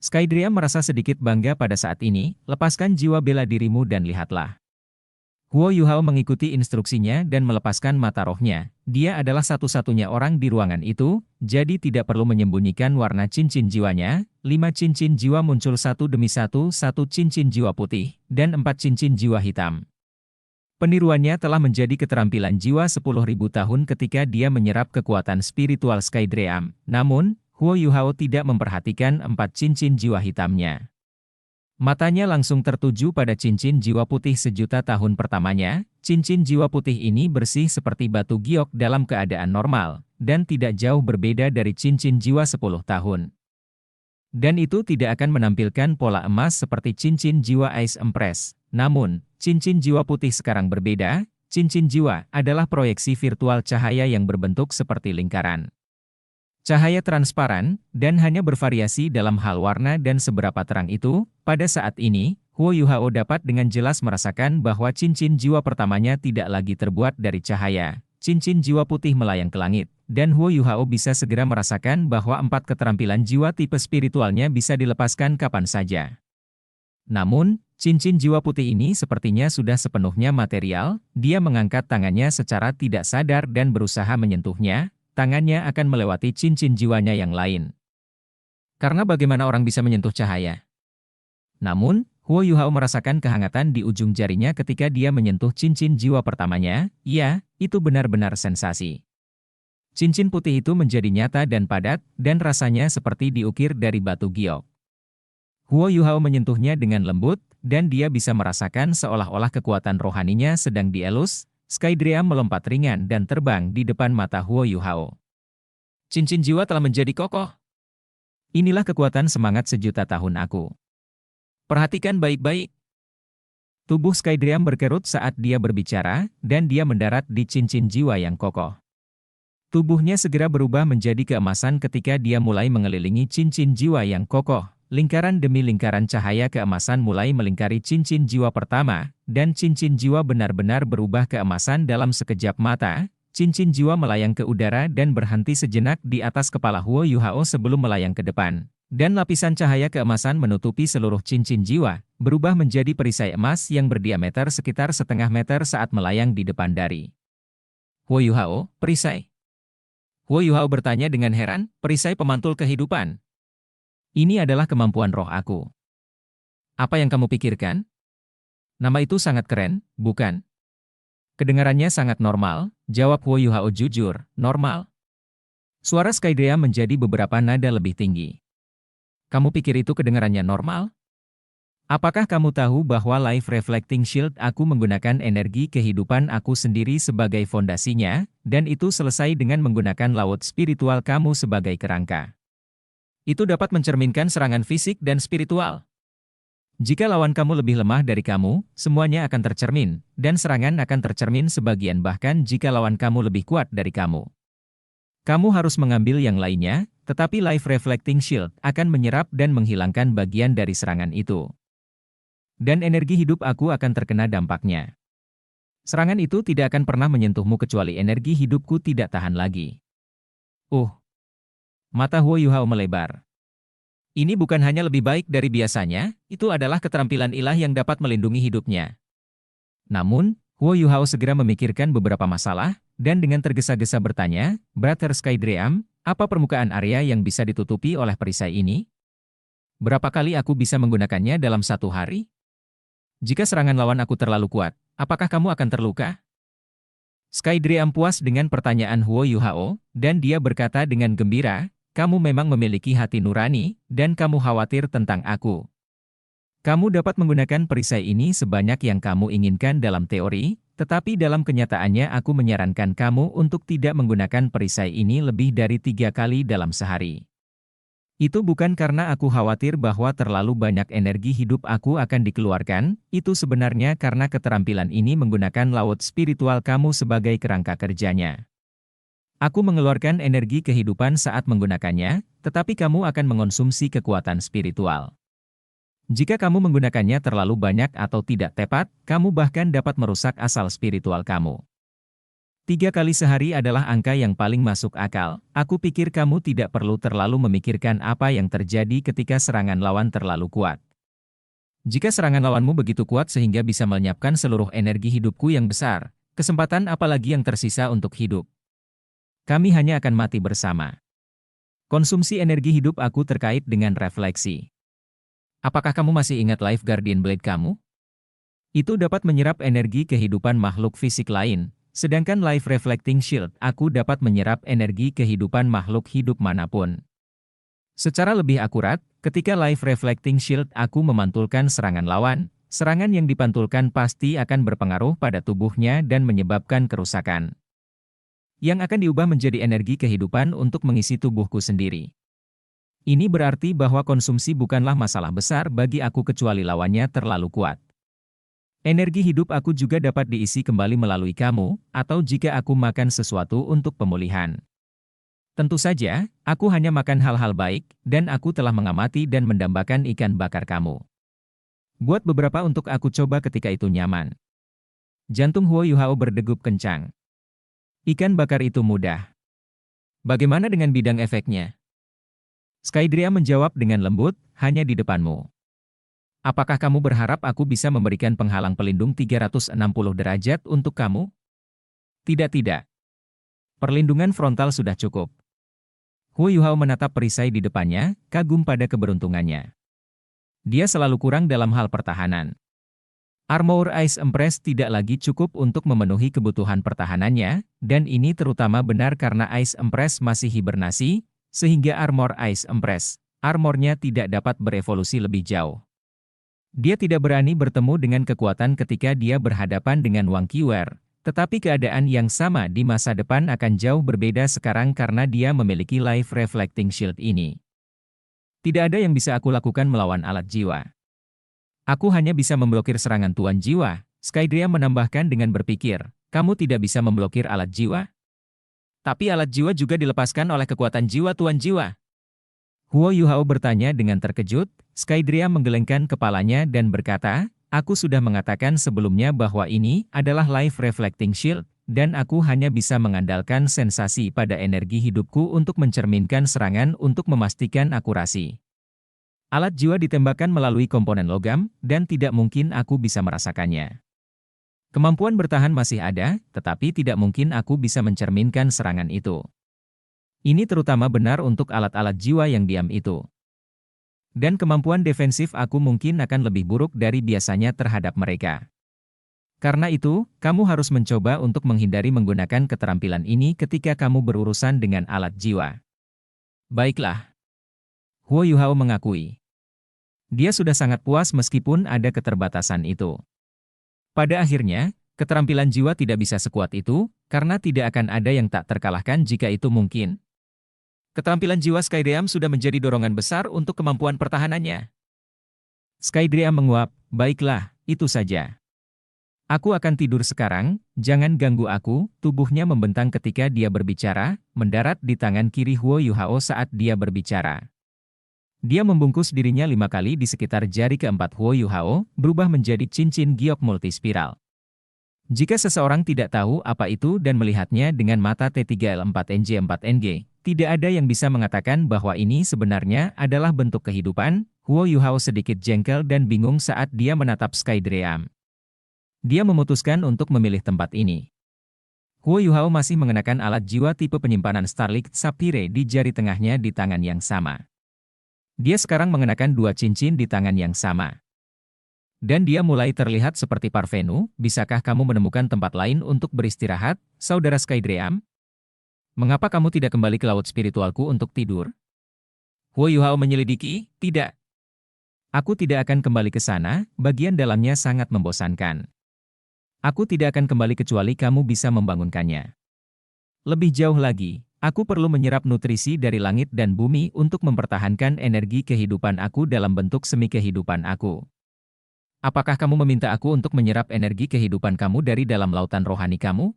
Skydria merasa sedikit bangga pada saat ini, lepaskan jiwa bela dirimu dan lihatlah. Huo Yuhao mengikuti instruksinya dan melepaskan mata rohnya. Dia adalah satu-satunya orang di ruangan itu, jadi tidak perlu menyembunyikan warna cincin jiwanya. 5 cincin jiwa muncul satu demi satu, 1 cincin jiwa putih, dan 4 cincin jiwa hitam. Peniruannya telah menjadi keterampilan jiwa 10.000 tahun ketika dia menyerap kekuatan spiritual Skydream. Namun, Huo Yuhao tidak memperhatikan 4 cincin jiwa hitamnya. Matanya langsung tertuju pada cincin jiwa putih sejuta tahun pertamanya. Cincin jiwa putih ini bersih seperti batu giok dalam keadaan normal, dan tidak jauh berbeda dari cincin jiwa 10 tahun. Dan itu tidak akan menampilkan pola emas seperti cincin jiwa Ice Empress. Namun, cincin jiwa putih sekarang berbeda. Cincin jiwa adalah proyeksi virtual cahaya yang berbentuk seperti lingkaran. Cahaya transparan, dan hanya bervariasi dalam hal warna dan seberapa terang itu. Pada saat ini, Huo Yuhao dapat dengan jelas merasakan bahwa cincin jiwa pertamanya tidak lagi terbuat dari cahaya. Cincin jiwa putih melayang ke langit, dan Huo Yuhao bisa segera merasakan bahwa 4 keterampilan jiwa tipe spiritualnya bisa dilepaskan kapan saja. Namun, cincin jiwa putih ini sepertinya sudah sepenuhnya material. Dia mengangkat tangannya secara tidak sadar dan berusaha menyentuhnya. Tangannya akan melewati cincin jiwanya yang lain. Karena bagaimana orang bisa menyentuh cahaya? Namun, Huo Yuhao merasakan kehangatan di ujung jarinya ketika dia menyentuh cincin jiwa pertamanya. Ya, itu benar-benar sensasi. Cincin putih itu menjadi nyata dan padat, dan rasanya seperti diukir dari batu giok. Huo Yuhao menyentuhnya dengan lembut, dan dia bisa merasakan seolah-olah kekuatan rohaninya sedang dielus. Skydream melompat ringan dan terbang di depan mata Huo Yuhao. Cincin jiwa telah menjadi kokoh. Inilah kekuatan semangat sejuta tahun aku. Perhatikan baik-baik. Tubuh Skydream berkerut saat dia berbicara, dan dia mendarat di cincin jiwa yang kokoh. Tubuhnya segera berubah menjadi keemasan ketika dia mulai mengelilingi cincin jiwa yang kokoh. Lingkaran demi lingkaran cahaya keemasan mulai melingkari cincin jiwa pertama, dan cincin jiwa benar-benar berubah keemasan dalam sekejap mata. Cincin jiwa melayang ke udara dan berhenti sejenak di atas kepala Huo Yuhao sebelum melayang ke depan. Dan lapisan cahaya keemasan menutupi seluruh cincin jiwa, berubah menjadi perisai emas yang berdiameter sekitar setengah meter saat melayang di depan dari Huo Yuhao. Perisai? Huo Yuhao bertanya dengan heran, perisai pemantul kehidupan. Ini adalah kemampuan roh aku. Apa yang kamu pikirkan? Nama itu sangat keren, bukan? Kedengarannya sangat normal, jawab Huo Yuhao jujur, normal. Suara Skydrea menjadi beberapa nada lebih tinggi. Kamu pikir itu kedengarannya normal? Apakah kamu tahu bahwa Life Reflecting Shield aku menggunakan energi kehidupan aku sendiri sebagai fondasinya, dan itu selesai dengan menggunakan laut spiritual kamu sebagai kerangka. Itu dapat mencerminkan serangan fisik dan spiritual. Jika lawan kamu lebih lemah dari kamu, semuanya akan tercermin, dan serangan akan tercermin sebagian bahkan jika lawan kamu lebih kuat dari kamu. Kamu harus mengambil yang lainnya, tetapi Life Reflecting Shield akan menyerap dan menghilangkan bagian dari serangan itu. Dan energi hidup aku akan terkena dampaknya. Serangan itu tidak akan pernah menyentuhmu kecuali energi hidupku tidak tahan lagi. Mata Huo Yuhao melebar. Ini bukan hanya lebih baik dari biasanya, itu adalah keterampilan ilah yang dapat melindungi hidupnya. Namun, Huo Yuhao segera memikirkan beberapa masalah, dan dengan tergesa-gesa bertanya, Brother Skydream, apa permukaan area yang bisa ditutupi oleh perisai ini? Berapa kali aku bisa menggunakannya dalam satu hari? Jika serangan lawan aku terlalu kuat, apakah kamu akan terluka? Skydream puas dengan pertanyaan Huo Yuhao, dan dia berkata dengan gembira, kamu memang memiliki hati nurani, dan kamu khawatir tentang aku. Kamu dapat menggunakan perisai ini sebanyak yang kamu inginkan dalam teori, tetapi dalam kenyataannya aku menyarankan kamu untuk tidak menggunakan perisai ini lebih dari 3 kali dalam sehari. Itu bukan karena aku khawatir bahwa terlalu banyak energi hidup aku akan dikeluarkan, itu sebenarnya karena keterampilan ini menggunakan laut spiritual kamu sebagai kerangka kerjanya. Aku mengeluarkan energi kehidupan saat menggunakannya, tetapi kamu akan mengonsumsi kekuatan spiritual. Jika kamu menggunakannya terlalu banyak atau tidak tepat, kamu bahkan dapat merusak asal spiritual kamu. 3 kali sehari adalah angka yang paling masuk akal. Aku pikir kamu tidak perlu terlalu memikirkan apa yang terjadi ketika serangan lawan terlalu kuat. Jika serangan lawanmu begitu kuat sehingga bisa melenyapkan seluruh energi hidupku yang besar, kesempatan apalagi yang tersisa untuk hidup? Kami hanya akan mati bersama. Konsumsi energi hidup aku terkait dengan refleksi. Apakah kamu masih ingat Life Guardian Blade kamu? Itu dapat menyerap energi kehidupan makhluk fisik lain, sedangkan Life Reflecting Shield aku dapat menyerap energi kehidupan makhluk hidup manapun. Secara lebih akurat, ketika Life Reflecting Shield aku memantulkan serangan lawan, serangan yang dipantulkan pasti akan berpengaruh pada tubuhnya dan menyebabkan kerusakan. Yang akan diubah menjadi energi kehidupan untuk mengisi tubuhku sendiri. Ini berarti bahwa konsumsi bukanlah masalah besar bagi aku kecuali lawannya terlalu kuat. Energi hidup aku juga dapat diisi kembali melalui kamu, atau jika aku makan sesuatu untuk pemulihan. Tentu saja, aku hanya makan hal-hal baik, dan aku telah mengamati dan mendambakan ikan bakar kamu. Buat beberapa untuk aku coba ketika itu nyaman. Jantung Huo Yuhao berdegup kencang. Ikan bakar itu mudah. Bagaimana dengan bidang efeknya? Skydria menjawab dengan lembut, hanya di depanmu. Apakah kamu berharap aku bisa memberikan penghalang pelindung 360 derajat untuk kamu? Tidak. Perlindungan frontal sudah cukup. Huo Yuhao menatap perisai di depannya, kagum pada keberuntungannya. Dia selalu kurang dalam hal pertahanan. Armor Ice Empress tidak lagi cukup untuk memenuhi kebutuhan pertahanannya, dan ini terutama benar karena Ice Empress masih hibernasi, sehingga Armor Ice Empress, armornya tidak dapat berevolusi lebih jauh. Dia tidak berani bertemu dengan kekuatan ketika dia berhadapan dengan Wang Qiwer. Tetapi keadaan yang sama di masa depan akan jauh berbeda sekarang karena dia memiliki Life Reflecting Shield ini. Tidak ada yang bisa aku lakukan melawan alat jiwa. Aku hanya bisa memblokir serangan Tuan Jiwa, Skydria menambahkan dengan berpikir, kamu tidak bisa memblokir alat jiwa? Tapi alat jiwa juga dilepaskan oleh kekuatan jiwa Tuan Jiwa. Huo Yuhao bertanya dengan terkejut, Skydria menggelengkan kepalanya dan berkata, aku sudah mengatakan sebelumnya bahwa ini adalah Life Reflecting Shield, dan aku hanya bisa mengandalkan sensasi pada energi hidupku untuk mencerminkan serangan untuk memastikan akurasi. Alat jiwa ditembakkan melalui komponen logam, dan tidak mungkin aku bisa merasakannya. Kemampuan bertahan masih ada, tetapi tidak mungkin aku bisa mencerminkan serangan itu. Ini terutama benar untuk alat-alat jiwa yang diam itu. Dan kemampuan defensif aku mungkin akan lebih buruk dari biasanya terhadap mereka. Karena itu, kamu harus mencoba untuk menghindari menggunakan keterampilan ini ketika kamu berurusan dengan alat jiwa. Baiklah. Huo Yuhao mengakui. Dia sudah sangat puas meskipun ada keterbatasan itu. Pada akhirnya, keterampilan jiwa tidak bisa sekuat itu, karena tidak akan ada yang tak terkalahkan jika itu mungkin. Keterampilan jiwa Skydriam sudah menjadi dorongan besar untuk kemampuan pertahanannya. Skydriam menguap, baiklah, itu saja. Aku akan tidur sekarang, jangan ganggu aku, tubuhnya membentang ketika dia berbicara, mendarat di tangan kiri Huo Yuhao saat dia berbicara. Dia membungkus dirinya 5 kali di sekitar jari keempat Huo Yuhao, berubah menjadi cincin giok multispiral. Jika seseorang tidak tahu apa itu dan melihatnya dengan mata T3L4NJ4NG, tidak ada yang bisa mengatakan bahwa ini sebenarnya adalah bentuk kehidupan. Huo Yuhao sedikit jengkel dan bingung saat dia menatap Skydriam. Dia memutuskan untuk memilih tempat ini. Huo Yuhao masih mengenakan alat jiwa tipe penyimpanan Starlight Sapphire di jari tengahnya di tangan yang sama. Dia sekarang mengenakan 2 cincin di tangan yang sama. Dan dia mulai terlihat seperti Parvenu. Bisakah kamu menemukan tempat lain untuk beristirahat, saudara Skydriam? Mengapa kamu tidak kembali ke laut spiritualku untuk tidur? Huo Yuhao menyelidiki, tidak. Aku tidak akan kembali ke sana, bagian dalamnya sangat membosankan. Aku tidak akan kembali kecuali kamu bisa membangunkannya. Lebih jauh lagi, aku perlu menyerap nutrisi dari langit dan bumi untuk mempertahankan energi kehidupan aku dalam bentuk semi kehidupan aku. Apakah kamu meminta aku untuk menyerap energi kehidupan kamu dari dalam lautan rohani kamu?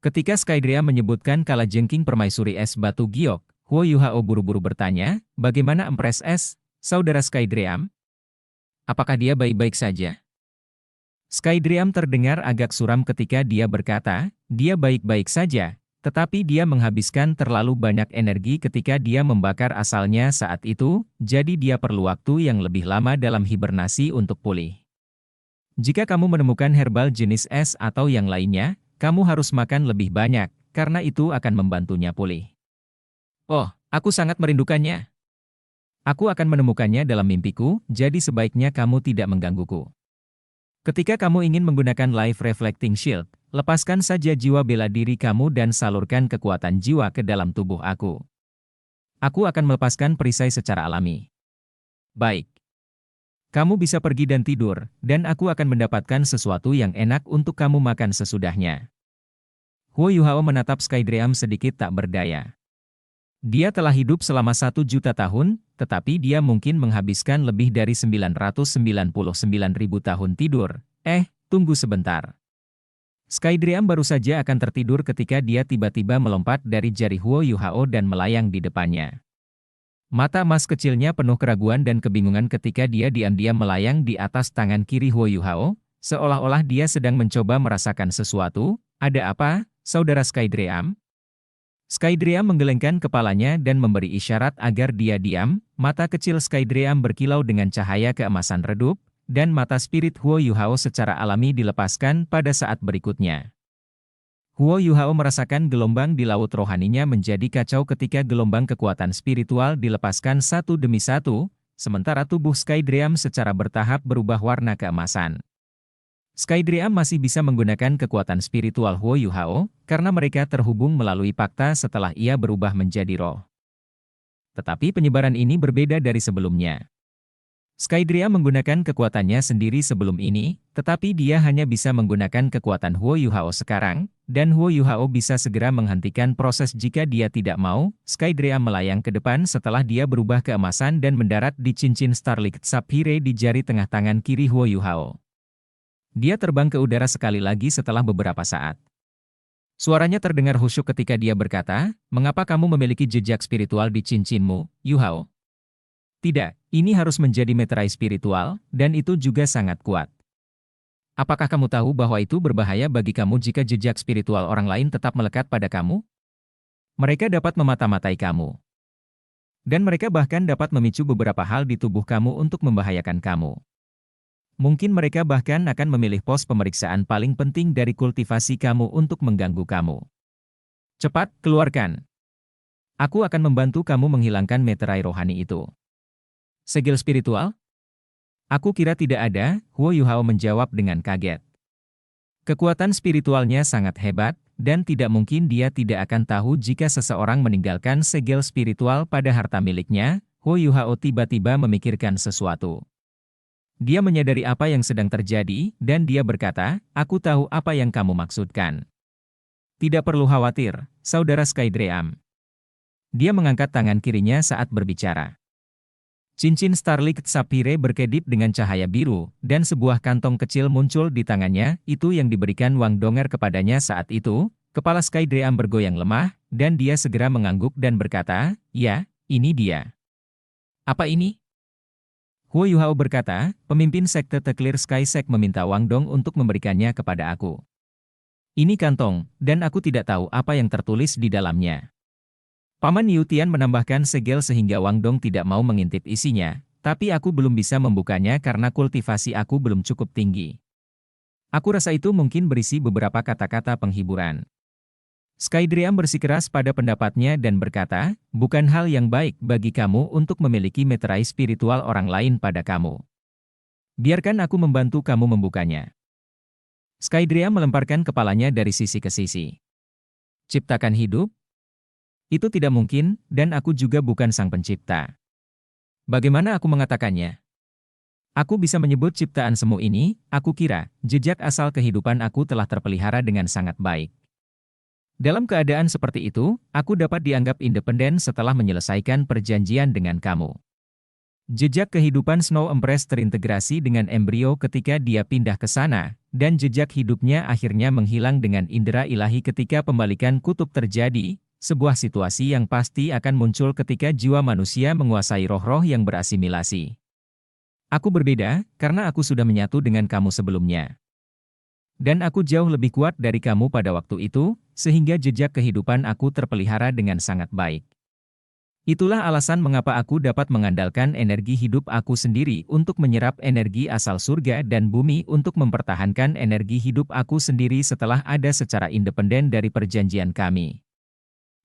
Ketika Skydria menyebutkan kalajengking permaisuri es batu giok, Huo Yuhao buru-buru bertanya, bagaimana Empress Es, saudara Skydriam? Apakah dia baik-baik saja? Skydriam terdengar agak suram ketika dia berkata, dia baik-baik saja, tetapi dia menghabiskan terlalu banyak energi ketika dia membakar asalnya saat itu, jadi dia perlu waktu yang lebih lama dalam hibernasi untuk pulih. Jika kamu menemukan herbal jenis es atau yang lainnya, kamu harus makan lebih banyak, karena itu akan membantunya pulih. Oh, aku sangat merindukannya. Aku akan menemukannya dalam mimpiku, jadi sebaiknya kamu tidak menggangguku. Ketika kamu ingin menggunakan Life Reflecting Shield, lepaskan saja jiwa bela diri kamu dan salurkan kekuatan jiwa ke dalam tubuh aku. Aku akan melepaskan perisai secara alami. Baik. Kamu bisa pergi dan tidur, dan aku akan mendapatkan sesuatu yang enak untuk kamu makan sesudahnya. Huo Yuhao menatap Skydriam sedikit tak berdaya. Dia telah hidup selama 1 juta tahun, tetapi dia mungkin menghabiskan lebih dari 999.000 tahun tidur. Tunggu sebentar. Skydriam baru saja akan tertidur ketika dia tiba-tiba melompat dari jari Huo Yuhao dan melayang di depannya. Mata emas kecilnya penuh keraguan dan kebingungan ketika dia diam-diam melayang di atas tangan kiri Huo Yuhao, seolah-olah dia sedang mencoba merasakan sesuatu. Ada apa, saudara Skydriam? Skydriam menggelengkan kepalanya dan memberi isyarat agar dia diam. Mata kecil Skydriam berkilau dengan cahaya keemasan redup, dan mata spirit Huo Yuhao secara alami dilepaskan pada saat berikutnya. Huo Yuhao merasakan gelombang di laut rohaninya menjadi kacau ketika gelombang kekuatan spiritual dilepaskan satu demi satu, sementara tubuh Skydriam secara bertahap berubah warna keemasan. Skydriam masih bisa menggunakan kekuatan spiritual Huo Yuhao, karena mereka terhubung melalui fakta setelah ia berubah menjadi roh. Tetapi penyebaran ini berbeda dari sebelumnya. Skydriam menggunakan kekuatannya sendiri sebelum ini, tetapi dia hanya bisa menggunakan kekuatan Huo Yuhao sekarang, dan Huo Yuhao bisa segera menghentikan proses jika dia tidak mau. Skydriam melayang ke depan setelah dia berubah keemasan dan mendarat di cincin Starlight Sapphire di jari tengah tangan kiri Huo Yuhao. Dia terbang ke udara sekali lagi setelah beberapa saat. Suaranya terdengar khusyuk ketika dia berkata, "Mengapa kamu memiliki jejak spiritual di cincinmu, Yuhao?" Tidak, ini harus menjadi meterai spiritual, dan itu juga sangat kuat. Apakah kamu tahu bahwa itu berbahaya bagi kamu jika jejak spiritual orang lain tetap melekat pada kamu? Mereka dapat memata-matai kamu. Dan mereka bahkan dapat memicu beberapa hal di tubuh kamu untuk membahayakan kamu. Mungkin mereka bahkan akan memilih pos pemeriksaan paling penting dari kultivasi kamu untuk mengganggu kamu. Cepat, keluarkan. Aku akan membantu kamu menghilangkan meterai rohani itu. Segel spiritual? Aku kira tidak ada, Huo Yuhao menjawab dengan kaget. Kekuatan spiritualnya sangat hebat, dan tidak mungkin dia tidak akan tahu jika seseorang meninggalkan segel spiritual pada harta miliknya. Huo Yuhao tiba-tiba memikirkan sesuatu. Dia menyadari apa yang sedang terjadi, dan dia berkata, "Aku tahu apa yang kamu maksudkan. Tidak perlu khawatir, saudara Skydriam." Dia mengangkat tangan kirinya saat berbicara. Cincin Starlight Sapphire berkedip dengan cahaya biru, dan sebuah kantong kecil muncul di tangannya, itu yang diberikan Wang Donger kepadanya saat itu. Kepala Skydriam bergoyang lemah, dan dia segera mengangguk dan berkata, "Ya, ini dia." "Apa ini?" Huo Yuhao berkata, "Pemimpin sekte The Clear Sky Sect meminta Wang Dong untuk memberikannya kepada aku. Ini kantong, dan aku tidak tahu apa yang tertulis di dalamnya." Paman Yu Tian menambahkan segel sehingga Wang Dong tidak mau mengintip isinya, tapi aku belum bisa membukanya karena kultivasi aku belum cukup tinggi. Aku rasa itu mungkin berisi beberapa kata-kata penghiburan. Skydriam bersikeras pada pendapatnya dan berkata, "Bukan hal yang baik bagi kamu untuk memiliki meterai spiritual orang lain pada kamu. Biarkan aku membantu kamu membukanya." Skydriam melemparkan kepalanya dari sisi ke sisi. "Ciptakan hidup? Itu tidak mungkin, dan aku juga bukan sang pencipta. Bagaimana aku mengatakannya? Aku bisa menyebut ciptaan semu ini, aku kira, jejak asal kehidupan aku telah terpelihara dengan sangat baik. Dalam keadaan seperti itu, aku dapat dianggap independen setelah menyelesaikan perjanjian dengan kamu. Jejak kehidupan Snow Empress terintegrasi dengan embrio ketika dia pindah ke sana, dan jejak hidupnya akhirnya menghilang dengan indera ilahi ketika pembalikan kutub terjadi, sebuah situasi yang pasti akan muncul ketika jiwa manusia menguasai roh-roh yang berasimilasi. Aku berbeda, karena aku sudah menyatu dengan kamu sebelumnya. Dan aku jauh lebih kuat dari kamu pada waktu itu, sehingga jejak kehidupan aku terpelihara dengan sangat baik. Itulah alasan mengapa aku dapat mengandalkan energi hidup aku sendiri untuk menyerap energi asal surga dan bumi untuk mempertahankan energi hidup aku sendiri setelah ada secara independen dari perjanjian kami.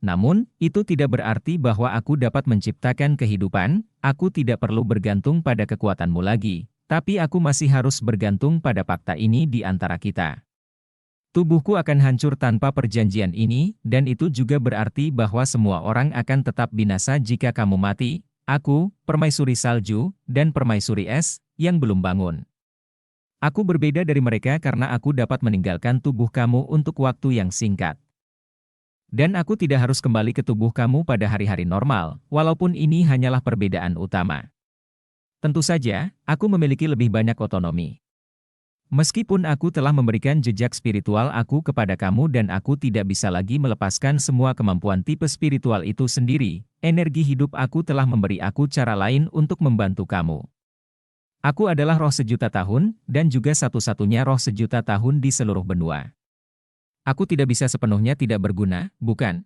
Namun, itu tidak berarti bahwa aku dapat menciptakan kehidupan, aku tidak perlu bergantung pada kekuatanmu lagi, tapi aku masih harus bergantung pada fakta ini di antara kita. Tubuhku akan hancur tanpa perjanjian ini, dan itu juga berarti bahwa semua orang akan tetap binasa jika kamu mati, aku, permaisuri salju, dan permaisuri es, yang belum bangun. Aku berbeda dari mereka karena aku dapat meninggalkan tubuh kamu untuk waktu yang singkat. Dan aku tidak harus kembali ke tubuh kamu pada hari-hari normal, walaupun ini hanyalah perbedaan utama. Tentu saja, aku memiliki lebih banyak otonomi. Meskipun aku telah memberikan jejak spiritual aku kepada kamu dan aku tidak bisa lagi melepaskan semua kemampuan tipe spiritual itu sendiri, energi hidup aku telah memberi aku cara lain untuk membantu kamu. Aku adalah roh sejuta tahun, dan juga satu-satunya roh sejuta tahun di seluruh benua. Aku tidak bisa sepenuhnya tidak berguna, bukan?